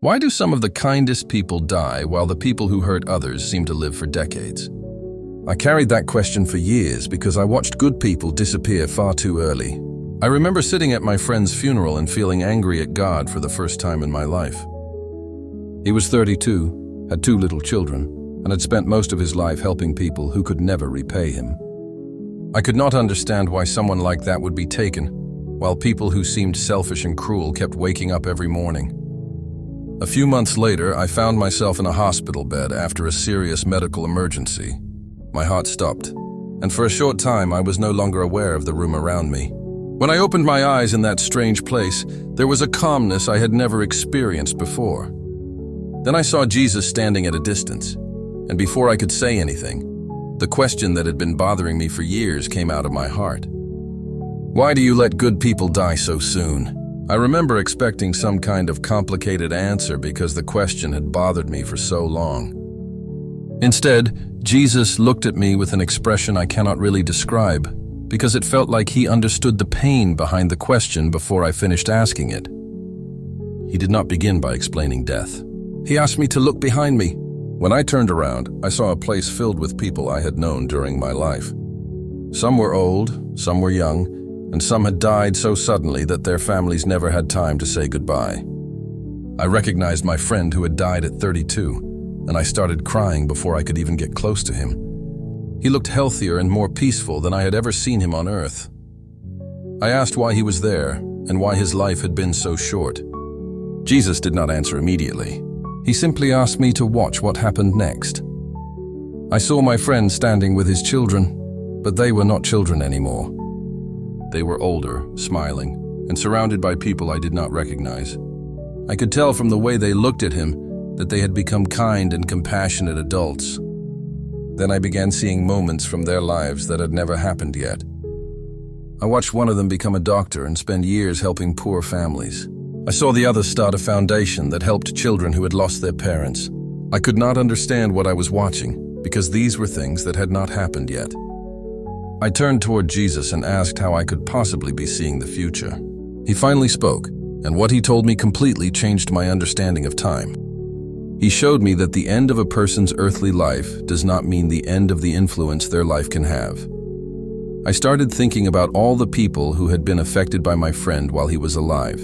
Why do some of the kindest people die while the people who hurt others seem to live for decades? I carried that question for years because I watched good people disappear far too early. I remember sitting at my friend's funeral and feeling angry at God for the first time in my life. He was 32, had 2 little children, and had spent most of his life helping people who could never repay him. I could not understand why someone like that would be taken, while people who seemed selfish and cruel kept waking up every morning. A few months later, I found myself in a hospital bed after a serious medical emergency. My heart stopped, and for a short time I was no longer aware of the room around me. When I opened my eyes in that strange place, there was a calmness I had never experienced before. Then I saw Jesus standing at a distance, and before I could say anything, the question that had been bothering me for years came out of my heart. Why do you let good people die so soon? I remember expecting some kind of complicated answer because the question had bothered me for so long. Instead, Jesus looked at me with an expression I cannot really describe, because it felt like he understood the pain behind the question before I finished asking it. He did not begin by explaining death. He asked me to look behind me. When I turned around, I saw a place filled with people I had known during my life. Some were old, some were young, and some had died so suddenly that their families never had time to say goodbye. I recognized my friend who had died at 32, and I started crying before I could even get close to him. He looked healthier and more peaceful than I had ever seen him on earth. I asked why he was there and why his life had been so short. Jesus did not answer immediately. He simply asked me to watch what happened next. I saw my friend standing with his children, but they were not children anymore. They were older, smiling, and surrounded by people I did not recognize. I could tell from the way they looked at him that they had become kind and compassionate adults. Then I began seeing moments from their lives that had never happened yet. I watched one of them become a doctor and spend years helping poor families. I saw the other start a foundation that helped children who had lost their parents. I could not understand what I was watching because these were things that had not happened yet. I turned toward Jesus and asked how I could possibly be seeing the future. He finally spoke, and what he told me completely changed my understanding of time. He showed me that the end of a person's earthly life does not mean the end of the influence their life can have. I started thinking about all the people who had been affected by my friend while he was alive.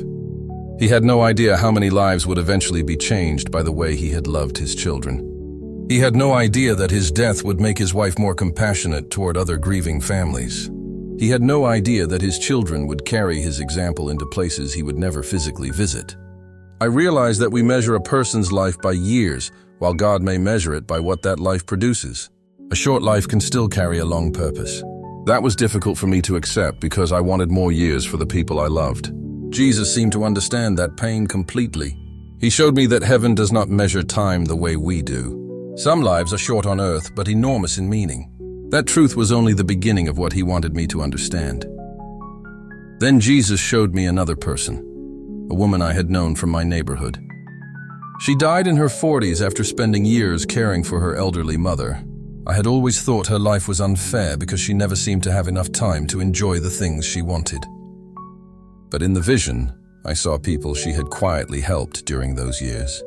He had no idea how many lives would eventually be changed by the way he had loved his children. He had no idea that his death would make his wife more compassionate toward other grieving families. He had no idea that his children would carry his example into places he would never physically visit. I realized that we measure a person's life by years, while God may measure it by what that life produces. A short life can still carry a long purpose. That was difficult for me to accept because I wanted more years for the people I loved. Jesus seemed to understand that pain completely. He showed me that heaven does not measure time the way we do. Some lives are short on earth, but enormous in meaning. That truth was only the beginning of what he wanted me to understand. Then Jesus showed me another person, a woman I had known from my neighborhood. She died in her 40s after spending years caring for her elderly mother. I had always thought her life was unfair because she never seemed to have enough time to enjoy the things she wanted. But in the vision, I saw people she had quietly helped during those years.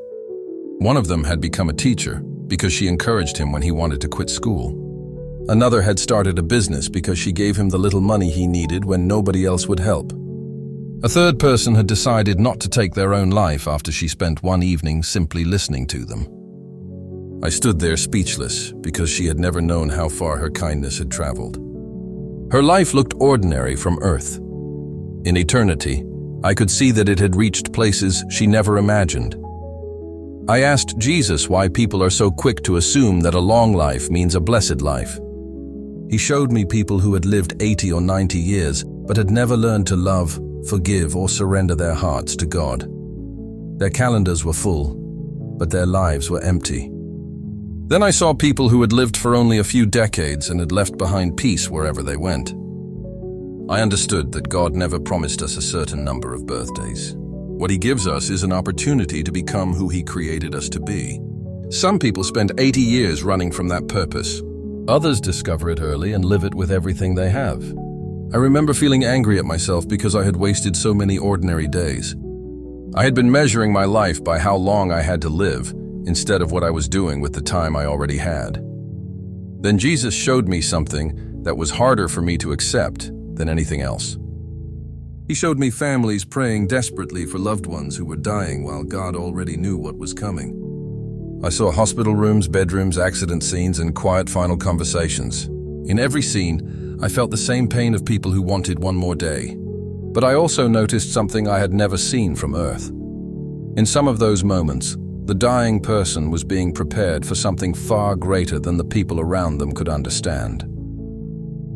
One of them had become a teacher because she encouraged him when he wanted to quit school. Another had started a business because she gave him the little money he needed when nobody else would help. A third person had decided not to take their own life after she spent one evening simply listening to them. I stood there speechless because she had never known how far her kindness had traveled. Her life looked ordinary from earth. In eternity, I could see that it had reached places she never imagined. I asked Jesus why people are so quick to assume that a long life means a blessed life. He showed me people who had lived 80 or 90 years but had never learned to love, forgive, or surrender their hearts to God. Their calendars were full, but their lives were empty. Then I saw people who had lived for only a few decades and had left behind peace wherever they went. I understood that God never promised us a certain number of birthdays. What he gives us is an opportunity to become who he created us to be. Some people spend 80 years running from that purpose. Others discover it early and live it with everything they have. I remember feeling angry at myself because I had wasted so many ordinary days. I had been measuring my life by how long I had to live, instead of what I was doing with the time I already had. Then Jesus showed me something that was harder for me to accept than anything else. He showed me families praying desperately for loved ones who were dying while God already knew what was coming. I saw hospital rooms, bedrooms, accident scenes, and quiet final conversations. In every scene, I felt the same pain of people who wanted one more day. But I also noticed something I had never seen from Earth. In some of those moments, the dying person was being prepared for something far greater than the people around them could understand.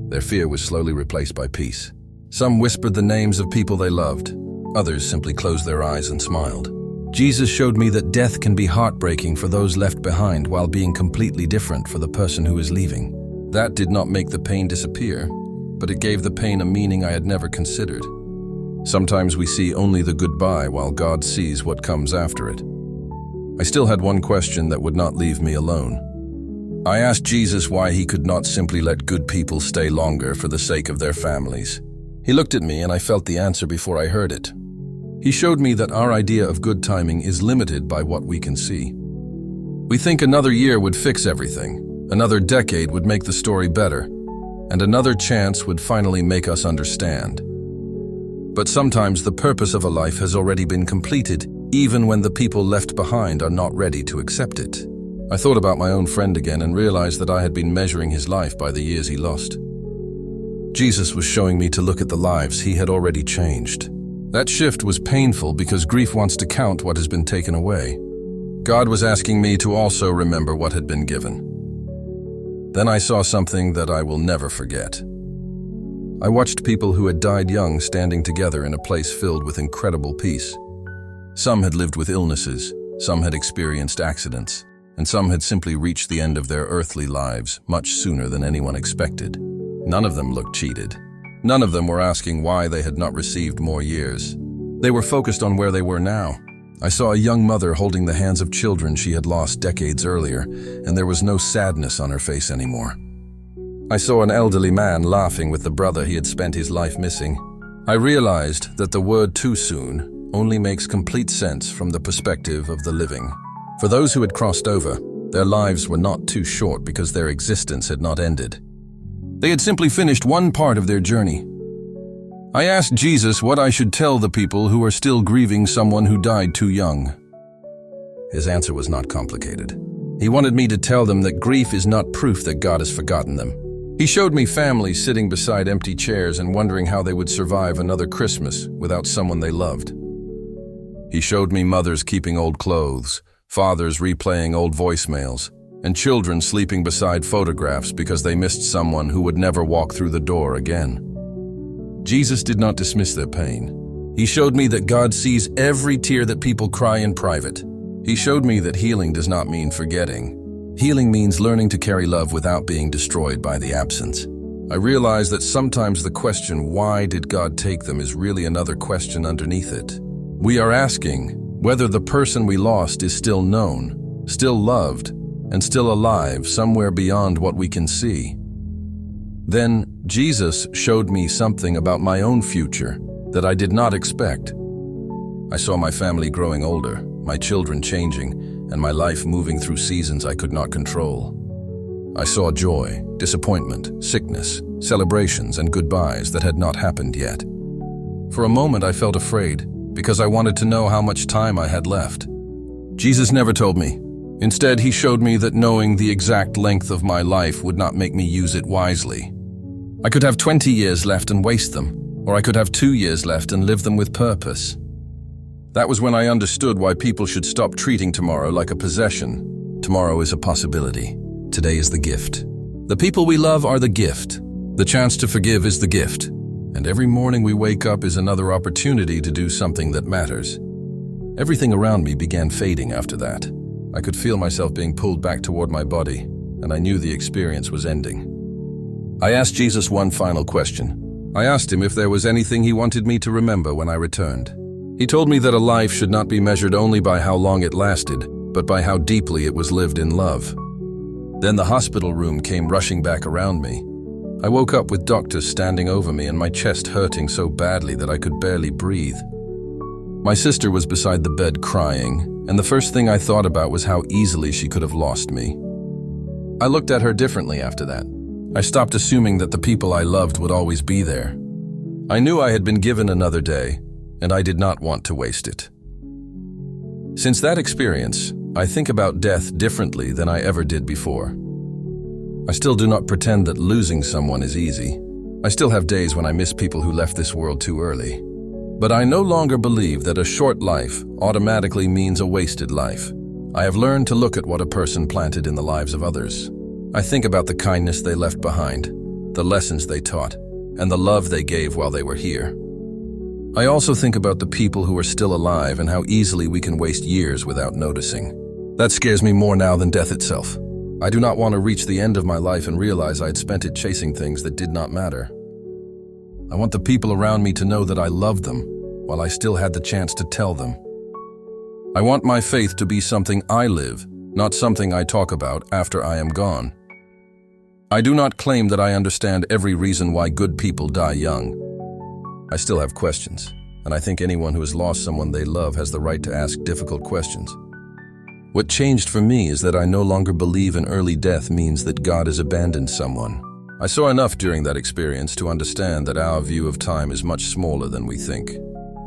Their fear was slowly replaced by peace. Some whispered the names of people they loved. Others simply closed their eyes and smiled. Jesus showed me that death can be heartbreaking for those left behind while being completely different for the person who is leaving. That did not make the pain disappear, but it gave the pain a meaning I had never considered. Sometimes we see only the goodbye while God sees what comes after it. I still had one question that would not leave me alone. I asked Jesus why he could not simply let good people stay longer for the sake of their families. He looked at me and I felt the answer before I heard it. He showed me that our idea of good timing is limited by what we can see. We think another year would fix everything, another decade would make the story better, and another chance would finally make us understand. But sometimes the purpose of a life has already been completed, even when the people left behind are not ready to accept it. I thought about my own friend again and realized that I had been measuring his life by the years he lost. Jesus was showing me to look at the lives he had already changed. That shift was painful because grief wants to count what has been taken away. God was asking me to also remember what had been given. Then I saw something that I will never forget. I watched people who had died young standing together in a place filled with incredible peace. Some had lived with illnesses, some had experienced accidents, and some had simply reached the end of their earthly lives much sooner than anyone expected. None of them looked cheated. None of them were asking why they had not received more years. They were focused on where they were now. I saw a young mother holding the hands of children she had lost decades earlier, and there was no sadness on her face anymore. I saw an elderly man laughing with the brother he had spent his life missing. I realized that the word too soon only makes complete sense from the perspective of the living. For those who had crossed over, their lives were not too short because their existence had not ended. They had simply finished one part of their journey. I asked Jesus what I should tell the people who are still grieving someone who died too young. His answer was not complicated. He wanted me to tell them that grief is not proof that God has forgotten them. He showed me families sitting beside empty chairs and wondering how they would survive another Christmas without someone they loved. He showed me mothers keeping old clothes, fathers replaying old voicemails, and children sleeping beside photographs because they missed someone who would never walk through the door again. Jesus did not dismiss their pain. He showed me that God sees every tear that people cry in private. He showed me that healing does not mean forgetting. Healing means learning to carry love without being destroyed by the absence. I realized that sometimes the question, why did God take them, is really another question underneath it. We are asking whether the person we lost is still known, still loved, and still alive somewhere beyond what we can see. Then Jesus showed me something about my own future that I did not expect. I saw my family growing older, my children changing, and my life moving through seasons I could not control. I saw joy, disappointment, sickness, celebrations, and goodbyes that had not happened yet. For a moment I felt afraid because I wanted to know how much time I had left. Jesus never told me. Instead, he showed me that knowing the exact length of my life would not make me use it wisely. I could have 20 years left and waste them, or I could have 2 years left and live them with purpose. That was when I understood why people should stop treating tomorrow like a possession. Tomorrow is a possibility. Today is the gift. The people we love are the gift. The chance to forgive is the gift. And every morning we wake up is another opportunity to do something that matters. Everything around me began fading after that. I could feel myself being pulled back toward my body, and I knew the experience was ending. I asked Jesus one final question. I asked him if there was anything he wanted me to remember when I returned. He told me that a life should not be measured only by how long it lasted, but by how deeply it was lived in love. Then the hospital room came rushing back around me. I woke up with doctors standing over me and my chest hurting so badly that I could barely breathe. My sister was beside the bed crying, and the first thing I thought about was how easily she could have lost me. I looked at her differently after that. I stopped assuming that the people I loved would always be there. I knew I had been given another day, and I did not want to waste it. Since that experience, I think about death differently than I ever did before. I still do not pretend that losing someone is easy. I still have days when I miss people who left this world too early. But I no longer believe that a short life automatically means a wasted life. I have learned to look at what a person planted in the lives of others. I think about the kindness they left behind, the lessons they taught, and the love they gave while they were here. I also think about the people who are still alive and how easily we can waste years without noticing. That scares me more now than death itself. I do not want to reach the end of my life and realize I had spent it chasing things that did not matter. I want the people around me to know that I loved them while I still had the chance to tell them. I want my faith to be something I live, not something I talk about after I am gone. I do not claim that I understand every reason why good people die young. I still have questions, and I think anyone who has lost someone they love has the right to ask difficult questions. What changed for me is that I no longer believe an early death means that God has abandoned someone. I saw enough during that experience to understand that our view of time is much smaller than we think.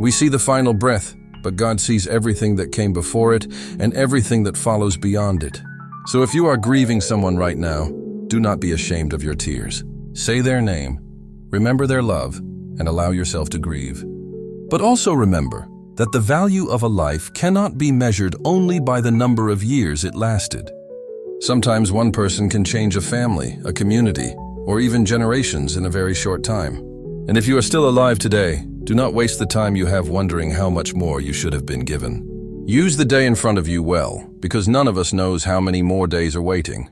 We see the final breath, but God sees everything that came before it and everything that follows beyond it. So if you are grieving someone right now, do not be ashamed of your tears. Say their name, remember their love, and allow yourself to grieve. But also remember that the value of a life cannot be measured only by the number of years it lasted. Sometimes one person can change a family, a community, or even generations in a very short time. And if you are still alive today, do not waste the time you have wondering how much more you should have been given. Use the day in front of you well, because none of us knows how many more days are waiting.